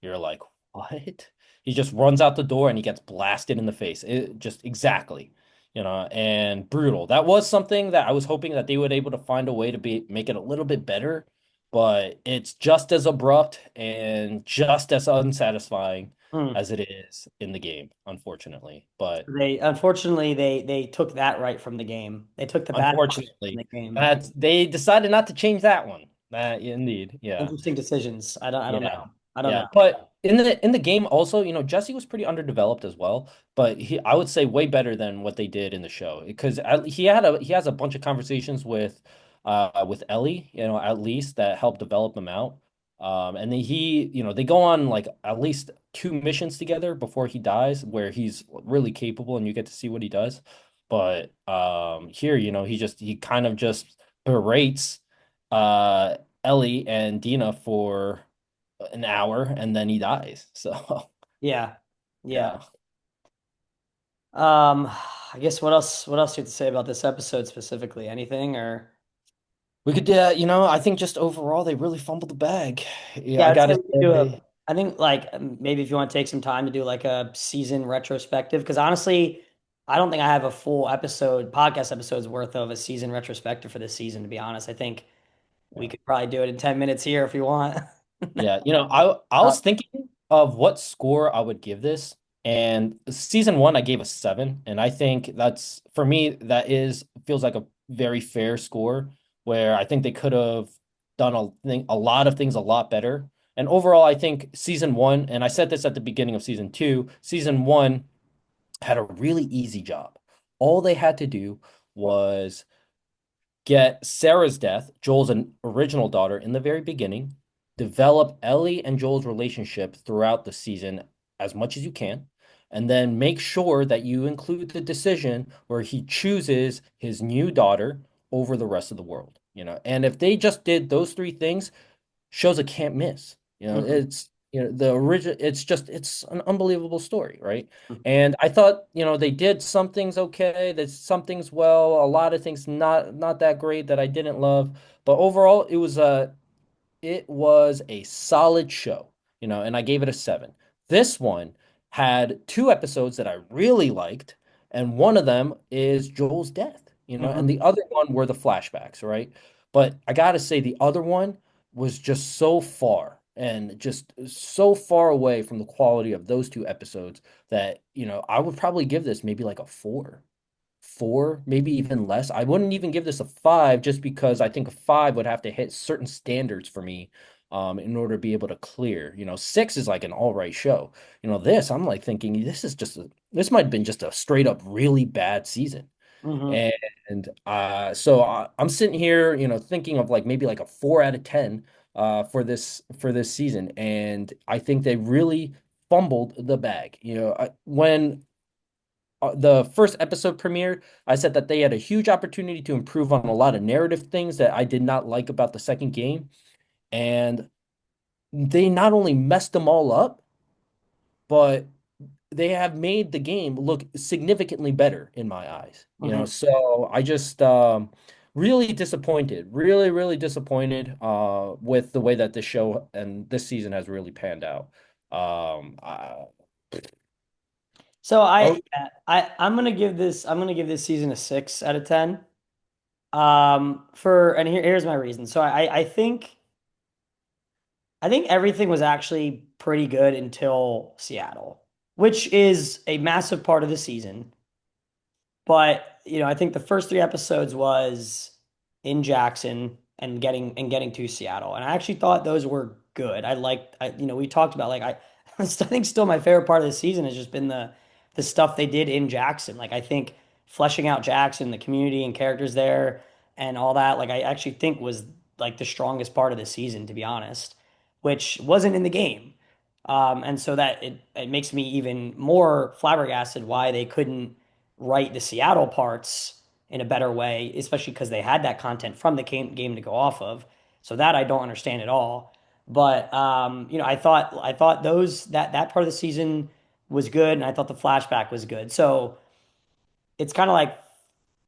you're like, what? He just runs out the door and he gets blasted in the face. It just exactly, and brutal. That was something that I was hoping that they would able to find a way to make it a little bit better, but it's just as abrupt and just as unsatisfying. Hmm. as it is in the game, unfortunately. But They unfortunately they took that right from the game. They took the bad part from unfortunately, the game. that they decided not to change that one. Indeed, yeah. Interesting decisions. I don't Yeah. know. I don't Yeah. know. But in the game also, Jesse was pretty underdeveloped as well, but I would say way better than what they did in the show because he has a bunch of conversations with Ellie, at least that helped develop him out. And then they go on like at least two missions together before he dies where he's really capable and you get to see what he does. But here, he kind of just berates Ellie and Dina for an hour and then he dies. So Yeah. Yeah. yeah. Um, I guess what else do you have to say about this episode specifically? Anything or We could I think just overall they really fumbled the bag. Yeah, yeah, I I'd say gotta we could do a say, I think like maybe if you want to take some time to do like a season retrospective, because honestly, I don't think I have a full podcast episodes worth of a season retrospective for this season, to be honest. I think we yeah. could probably do it in 10 minutes here if you want. Yeah, I Uh, was thinking of what score I would give this, and season one I gave a 7, and I think that's for me that is feels like a very fair score where I think they could have done a lot of things a lot better. And overall, I think season one, and I said this at the beginning of season two, season one had a really easy job. All they had to do was get Sarah's death, Joel's original daughter, in the very beginning, develop Ellie and Joel's relationship throughout the season as much as you can, and then make sure that you include the decision where he chooses his new daughter over the rest of the world. And if they just did those three things, shows it can't miss. mhm, It's the original. It's an unbelievable story, right? mhm. And I thought they did some things okay, there's some things well, a lot of things not that great that I didn't love, but overall it was a solid show, and I gave it a 7. This one had two episodes that I really liked, and one of them is Joel's death, and the Mhm. other one were the flashbacks, right? But I gotta say, the other one was just so far and just so far away from the quality of those two episodes that, I would probably give this maybe like a 4, maybe even less. I wouldn't even give this a 5 just because I think a 5 would have to hit certain standards for me in order to be able to clear. 6 is like an all right show. This I'm like thinking this might have been just a straight up really bad season. Mhm. And so I'm sitting here, thinking of like maybe like a 4 out of 10 for this season, and I think they really fumbled the bag. When the first episode premiered, I said that they had a huge opportunity to improve on a lot of narrative things that I did not like about the second game. And they not only messed them all up, but they have made the game look significantly better in my eyes. Mhm. So I just really disappointed, really, really disappointed with the way that this show and this season has really panned out. I, So oh, I'm gonna give this season a 6 out of 10. And here's my reason. So I think everything was actually pretty good until Seattle, which is a massive part of the season. But I think the first three episodes was in Jackson and getting to Seattle, and I actually thought those were good. We talked about like I think still my favorite part of the season has just been the stuff they did in Jackson. Like I think fleshing out Jackson, the community and characters there, and all that. Like I actually think was like the strongest part of the season, to be honest, which wasn't in the game. And so that it makes me even more flabbergasted why they couldn't write the Seattle parts in a better way, especially because they had that content from the game to go off of. So that I don't understand at all. But I thought that part of the season was good, and I thought the flashback was good. So it's kind of like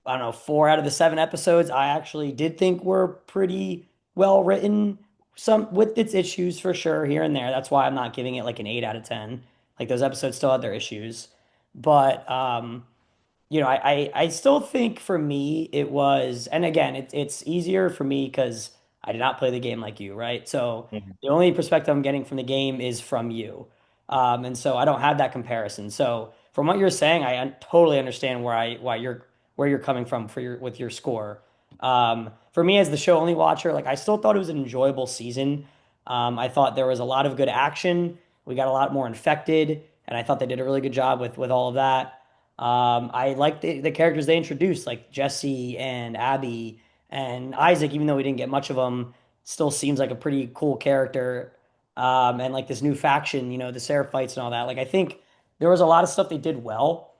I don't know, 4 out of the 7 episodes I actually did think were pretty well written. Some with its issues for sure here and there. That's why I'm not giving it like an 8 out of 10. Like those episodes still had their issues, but I still think for me it was, and again, it's easier for me because I did not play the game like you, right? So mhm. the only perspective I'm getting from the game is from you. And so I don't have that comparison. So from what you're saying, totally understand why you're where you're coming from for your with your score. For me as the show only watcher, like I still thought it was an enjoyable season. I thought there was a lot of good action. We got a lot more infected, and I thought they did a really good job with all of that. I liked the characters they introduced, like Jesse and Abby and Isaac, even though we didn't get much of them, still seems like a pretty cool character. And like this new faction, the Seraphites and all that. Like I think there was a lot of stuff they did well,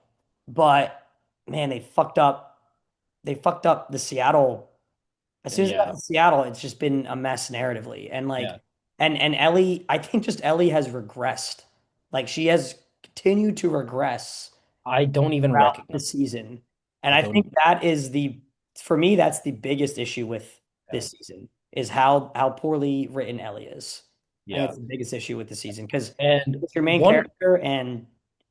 but man, they fucked up. They fucked up the Seattle. As soon as they got Yeah, to Seattle, it's just been a mess narratively. And like, yeah. and Ellie, I think just Ellie has regressed. Like she has continued to regress I don't even throughout the recognize. season. And I I don't think even. that is for me, that's the biggest issue with Yeah, this season is how poorly written Ellie is. I think yeah. it's the biggest issue with the season because And it's your main one, character and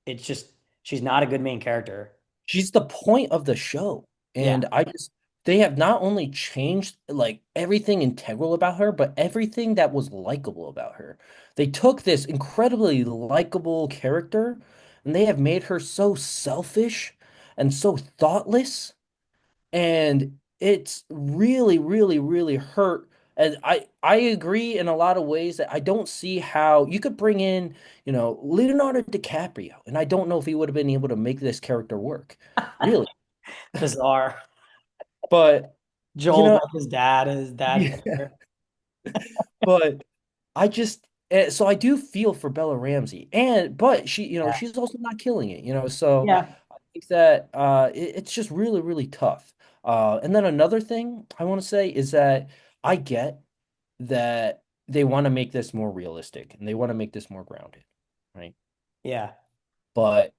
it's just, she's not a good main character. she's the point of the show. Yeah. And they have not only changed like everything integral about her, but everything that was likable about her. They took this incredibly likable character and they have made her so selfish and so thoughtless. And it's really, really, really hurt. And I agree in a lot of ways that I don't see how you could bring in, Leonardo DiCaprio, and I don't know if he would have been able to make this character work, really. Bizarre. But you Joel's know, like his dad's yeah, character. but I just so I do feel for Bella Ramsey, and but Yeah. she's also not killing it, so Yeah. I think that it's just really, really tough. And then another thing I want to say is that I get that they want to make this more realistic and they want to make this more grounded, right? Yeah. But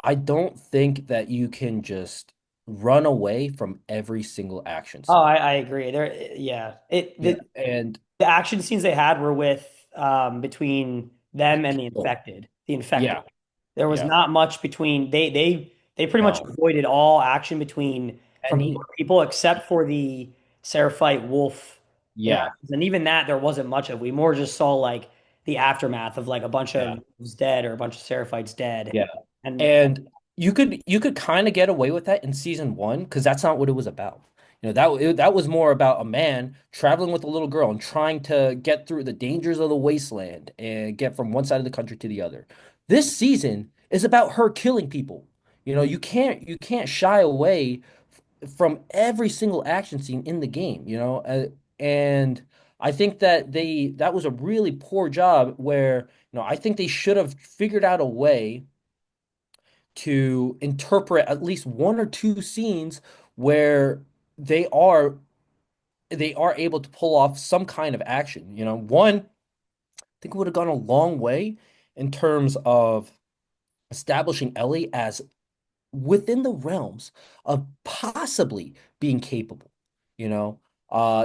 I don't think that you can just run away from every single action Oh, scene. I agree. Yeah. Yeah, and The action scenes they had were with between the them and the people. infected. The infected. Yeah, There was yeah, not much between they pretty much no, avoided all action between from people any, to people except for the Seraphite wolf yeah, interactions. And even that there wasn't much of. We more just saw like the aftermath of like a bunch yeah. of wolves dead or a bunch of Seraphites dead. Yeah. And And you could kind of get away with that in season one because that's not what it was about. That was more about a man traveling with a little girl and trying to get through the dangers of the wasteland and get from one side of the country to the other. This season is about her killing people. You can't shy away from every single action scene in the game, and I think that was a really poor job where, I think they should have figured out a way to interpret at least one or two scenes where they are they are able to pull off some kind of action. One, I think it would have gone a long way in terms of establishing Ellie as within the realms of possibly being capable. You know,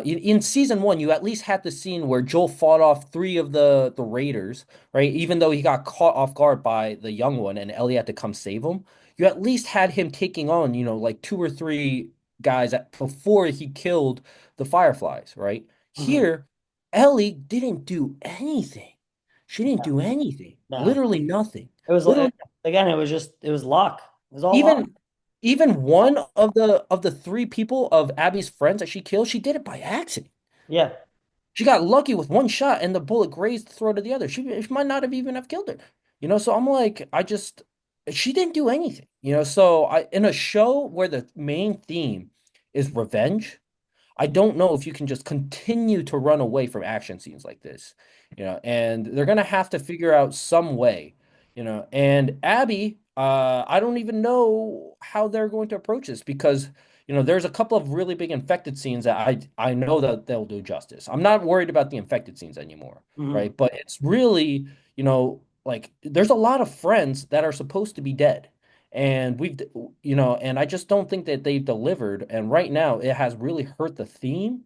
in season one, you at least had the scene where Joel fought off three of the raiders, right? Even though he got caught off guard by the young one, and Ellie had to come save him. You at least had him taking on, like two or three guys before he killed the Fireflies, right? Mhm. Here, Ellie didn't do anything. She didn't do anything. No, Literally nothing. it was Literally again, it was luck. It was all luck. even even one of the three people of Abby's friends that she killed, she did it by accident. Yeah. She got lucky with one shot and the bullet grazed the throat of the other. She might not have even have killed her. So I'm like, she didn't do anything. So I in a show where the main theme is revenge, I don't know if you can just continue to run away from action scenes like this, and they're gonna have to figure out some way, and Abby, I don't even know how they're going to approach this because, there's a couple of really big infected scenes that I know that they'll do justice. I'm not worried about the infected scenes anymore, Mhm. right? But it's really, like there's a lot of friends that are supposed to be dead. And and I just don't think that they've delivered. And right now, it has really hurt the theme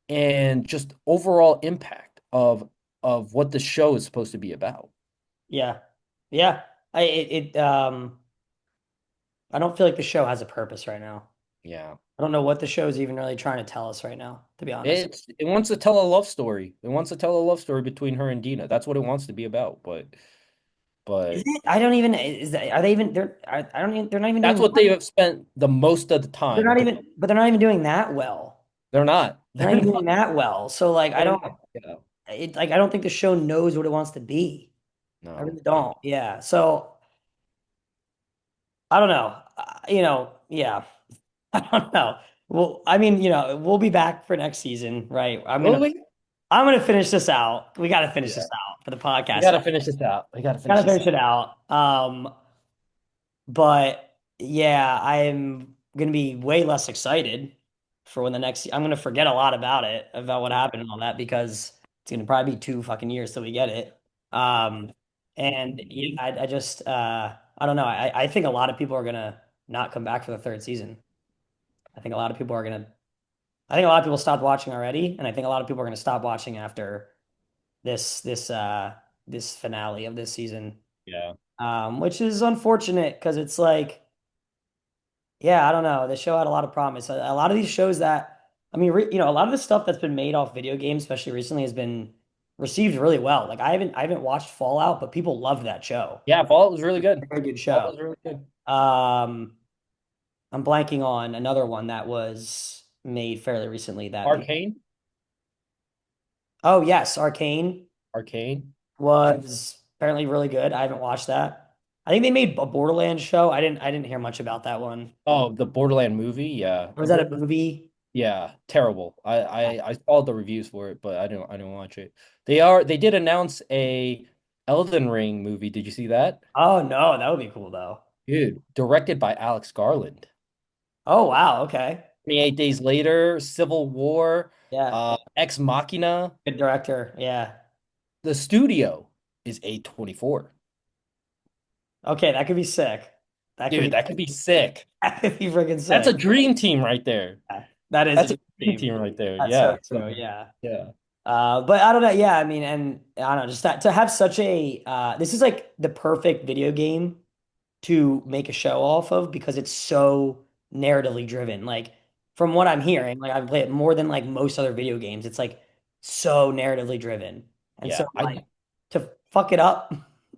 and just overall impact of what the show is supposed to be about. Yeah. Yeah. I don't feel like the show has a purpose right now. Yeah. I don't know what the show is even really trying to tell us right now, to be honest. It wants to tell a love story. It wants to tell a love story between her and Dina. That's what it wants to be about. But Is but it? I don't even. Is that? Are they even? I don't even. They're not even that's doing what that. they have spent the most of the They're time not doing. even. But they're not even doing that well. They're not. They're They're not even not. doing that well. So like, I They're don't. not. Yeah. Like I don't think the show knows what it wants to be. I No. really Yeah. don't. Yeah. So I don't know. Yeah. I don't know. Well, I mean, we'll be back for next season, right? Will we? I'm gonna finish this out. We got to finish Yeah. this out for the We podcast. got to finish this out. We got to Got finish to this finish out. it out. But yeah, I'm gonna be way less excited for when the next. I'm gonna forget a lot about it, about what happened and all that, because it's gonna probably be 2 fucking years till we get it. Um, and yeah, I just I don't know. I think a lot of people are gonna not come back for the third season. I think a lot of people are gonna. I think a lot of people stopped watching already, and I think a lot of people are gonna stop watching after this finale of this season. Yeah. Which is unfortunate because it's like. Yeah, I don't know. The show had a lot of promise. A lot of these shows that, I mean, a lot of the stuff that's been made off video games, especially recently, has been received really well. Like I haven't watched Fallout, but people loved that show. Yeah. Fallout was really good. Very good Fallout show. was really good. Um, I'm blanking on another one that was made fairly recently that people. Arcane. Oh yes, Arcane Arcane. was apparently really good. I haven't watched that. I think they made a Borderlands show. I didn't hear much about that one. Oh, the Borderland movie. Yeah. Or was that a movie? Yeah, terrible. I saw the reviews for it, but I didn't watch it. They did announce a Elden Ring movie. Did you see that? Oh no, that would be cool though. Dude, directed by Alex Garland. Oh wow, okay. 28 Days Later, Civil War, Yeah. Ex Machina. Good director. Yeah. The studio is A24. Okay, that could be sick. That could Dude, be that could be sick. that could be freaking That's sick. a dream team right there. Yeah, that is a That's a dream dream team. team right there. That's so Yeah. true. So, Yeah. yeah. But I don't know. Yeah, I mean, and I don't know, just that to have such a this is like the perfect video game to make a show off of because it's so narratively driven. Like from what I'm hearing, like I've played it more than like most other video games. It's like so narratively driven. And so Yeah. I like to fuck it up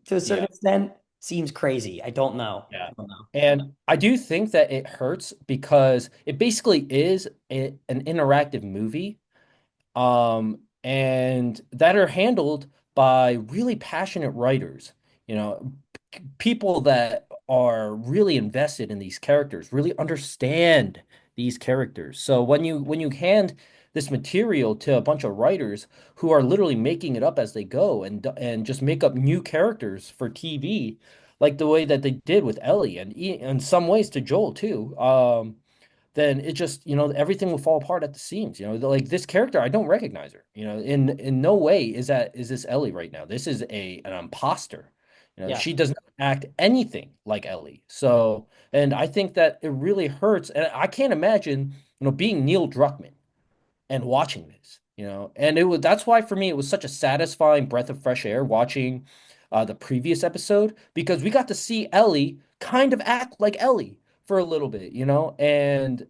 to a certain yeah. extent seems crazy. I don't know. Yeah. I don't know. And I do think that it hurts because it basically is an interactive movie, and that are handled by really passionate writers, you know, people that are really invested in these characters, really understand these characters. So when you hand this material to a bunch of writers who are literally making it up as they go and just make up new characters for TV, like the way that they did with Ellie and in some ways to Joel too. Then it just, everything will fall apart at the seams. Like this character, I don't recognize her. In no way is this Ellie right now. This is an imposter. Yeah. She does not act anything like Ellie. So, and I think that it really hurts. And I can't imagine, being Neil Druckmann and watching this. And that's why for me it was such a satisfying breath of fresh air watching the previous episode because we got to see Ellie kind of act like Ellie for a little bit, Yep. and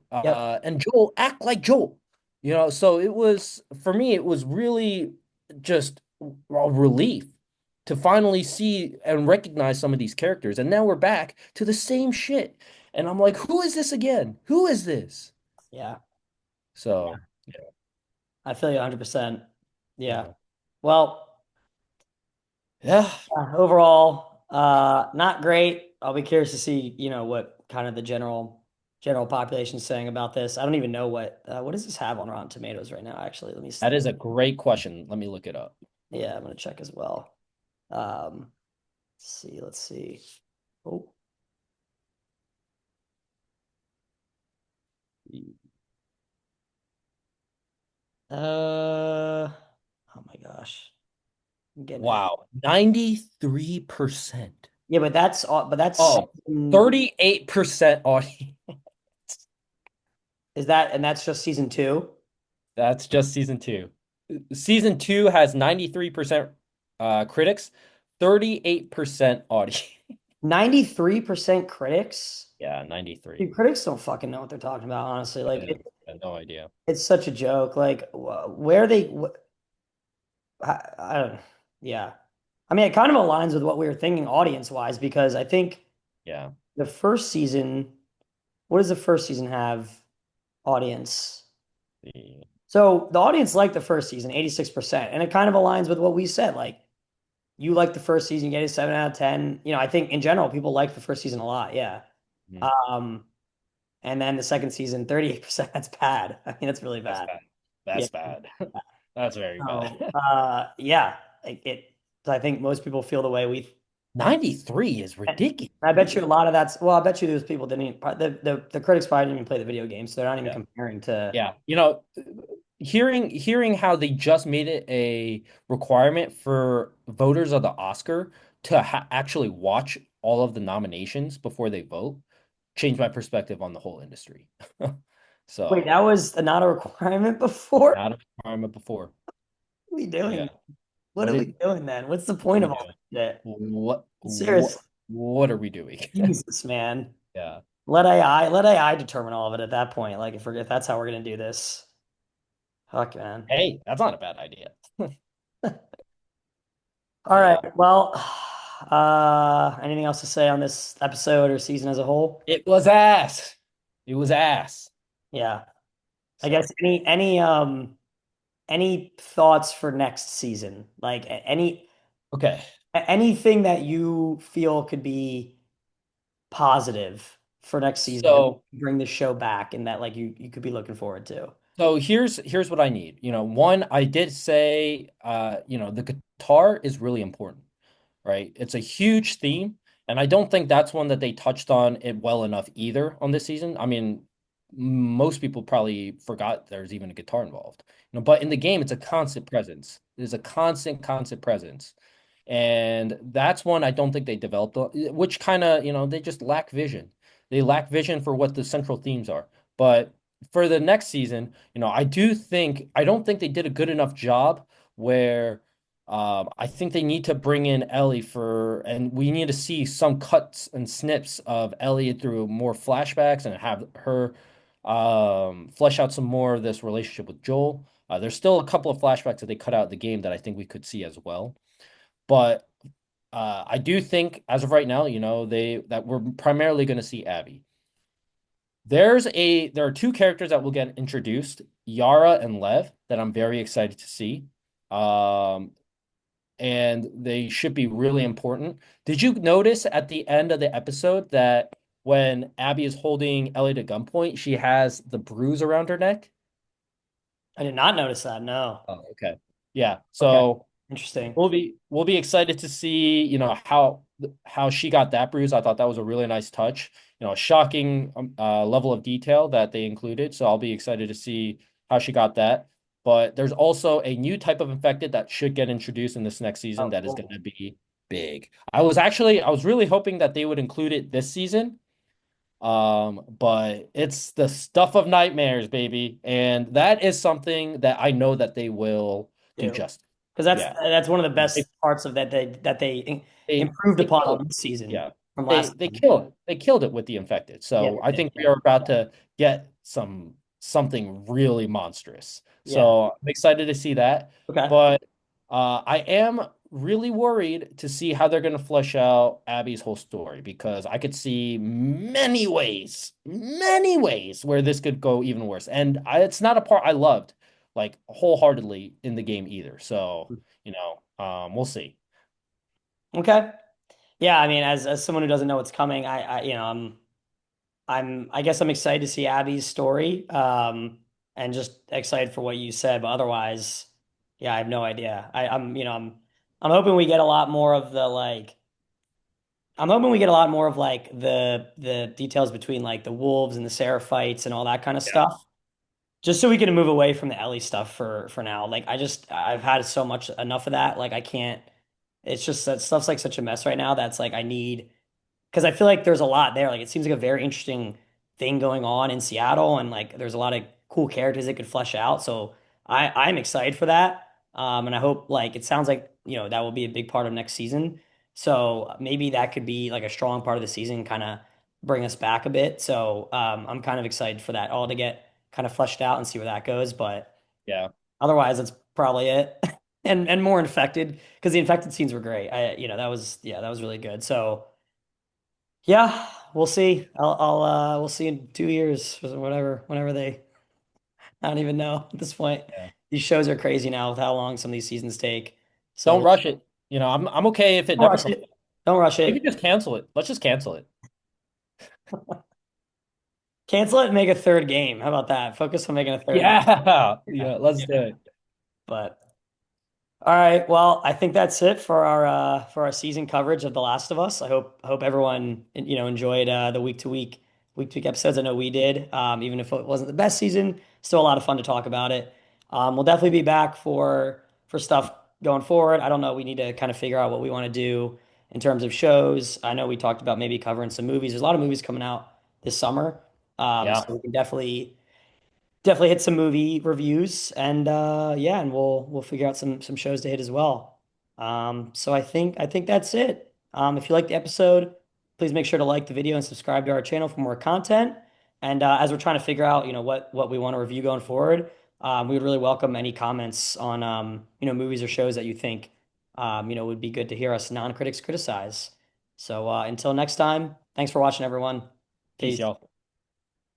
Joel act like Joel. So it was for me it was really just a relief to finally see and recognize some of these characters, and now we're back to the same shit, and I'm like, who is this again? Who is this? Yeah. So I feel you 100%. Yeah. yeah. Well, Yeah, overall, not great. I'll be curious to see, what kind of the general population is saying about this. I don't even know what does this have on Rotten Tomatoes right now, actually. that is a great question. Let me look it up. Yeah, I'm gonna check as well. Let's see. Oh, oh my gosh. I'm getting it. Wow, 93%. Yeah, but that's all, but that's Oh, 38% audience. is that and that's just season two? That's just season two. Season two has 93% critics, 38% audience. 93% critics. Yeah, 93. Dude, critics don't fucking know what they're talking about, honestly. Like I have no idea. it's such a joke. Like where they I don't yeah. I mean, it kind of aligns with what we were thinking audience wise, because I think Yeah. the first season, what does the first season have audience? The, So the audience liked the first season, 86%. And it kind of aligns with what we said. Like, you like the first season, you get a 7 out of 10. I think in general, people like the first season a lot. Yeah. Mhm. Um, and then the second season, 38%. That's bad. I mean, that's really That's bad. bad. Yeah. That's bad. That's very bad. So, yeah, so I think most people feel the way we. 93 is ridiculous. I bet you a Ridiculous. lot of that's, well, I bet you those people didn't even, the critics probably didn't even play the video game, so they're not even Yeah. comparing to. Yeah. Hearing how they just made it a requirement for voters of the Oscar to actually watch all of the nominations before they vote changed my perspective on the whole industry. Wait, So, that was not a requirement before? not a requirement before. What are we Yeah. doing? What What are we did doing then? What's the what are point we of all doing? that shit? What Seriously, what are we doing? Jesus, man. Yeah. Let AI determine all of it at that point. Like if that's how we're gonna do this. Fuck, man. Hey, that's not a bad idea. All right. Yeah. Well, anything else to say on this episode or season as a whole? It was ass. It was ass. Yeah. I guess So, any thoughts for next season? Like okay. anything that you feel could be positive for next season or So bring the show back and that like you could be looking forward to. So here's what I need. One, I did say the guitar is really important, right? It's a huge theme, and I don't think that's one that they touched on it well enough either on this season. I mean, most people probably forgot there's even a guitar involved. But in the game, it's a constant presence. There's a constant presence. And that's one I don't think they developed, which kind of, they just lack vision. They lack vision for what the central themes are. But for the next season, I don't think they did a good enough job where I think they need to bring in Ellie and we need to see some cuts and snips of Ellie through more flashbacks and have her flesh out some more of this relationship with Joel. There's still a couple of flashbacks that they cut out of the game that I think we could see as well. But I do think as of right now, that we're primarily going to see Abby. There are two characters that will get introduced, Yara and Lev, that I'm very excited to see. Um, and they should be really important. Did you notice at the end of the episode that when Abby is holding Ellie at gunpoint, she has the bruise around her neck? I did not notice that. No. Oh, okay. Yeah. Okay. So Interesting. we'll be excited to see, how she got that bruise. I thought that was a really nice touch. A shocking level of detail that they included. So I'll be excited to see how she got that. But there's also a new type of infected that should get introduced in this next season Oh, that is going cool. to be big. I was really hoping that they would include it this season. But it's the stuff of nightmares, baby. And that is something that I know that they will do Too. justice. Because that's Yeah. that's one of the They best parts of that they they improved they upon kill it. this season Yeah. from They last they season. kill it. They killed it with the infected. Yeah, So I they did. think we Yeah. are about to get something really monstrous. Yeah. So I'm excited to see that. Okay. But I am really worried to see how they're going to flesh out Abby's whole story because I could see many ways where this could go even worse. And it's not a part I loved like wholeheartedly in the game either. So, we'll see. Okay. Yeah, I mean, as someone who doesn't know what's coming, I guess I'm excited to see Abby's story, and just excited for what you said. But otherwise, yeah, I have no idea. I'm hoping we get a lot more of the like. I'm hoping we get a lot more of like the details between like the wolves and the Seraphites and all that kind of Yeah. stuff. Just so we can move away from the Ellie stuff for now. Like I've had so much enough of that. Like I can't. It's just that stuff's like such a mess right now. That's like I need because I feel like there's a lot there. Like it seems like a very interesting thing going on in Seattle, and like there's a lot of cool characters they could flesh out. So I'm excited for that. And I hope like it sounds like that will be a big part of next season. So maybe that could be like a strong part of the season, kind of bring us back a bit. So I'm kind of excited for that all to get kind of fleshed out and see where that goes. But Yeah. otherwise, that's probably it. and more infected because the infected scenes were great. That was yeah, that was really good. So yeah, we'll see. We'll see in 2 years or whatever, whenever they. I don't even know at this point. Yeah. These shows are crazy now with how long some of these seasons take. Don't So rush it. I'm okay if it don't never rush comes. it. Don't rush Maybe it. just cancel it. Let's just cancel it. Cancel it and make a third game. How about that? Focus on making a third game. Yeah. Yeah. Yeah, let's do Yeah. it. But all right. Well, I think that's it for our season coverage of The Last of Us. I hope everyone enjoyed the week to week episodes. I know we did. Even if it wasn't the best season, still a lot of fun to talk about it. We'll definitely be back for stuff going forward. I don't know. We need to kind of figure out what we want to do in terms of shows. I know we talked about maybe covering some movies. There's a lot of movies coming out this summer, Yeah. so we can definitely hit some movie reviews and yeah, and we'll figure out some shows to hit as well. So I think that's it. If you liked the episode, please make sure to like the video and subscribe to our channel for more content. And as we're trying to figure out, what we want to review going forward, we would really welcome any comments on movies or shows that you think would be good to hear us non-critics criticize. So until next time, thanks for watching, everyone. Peace, Peace. y'all.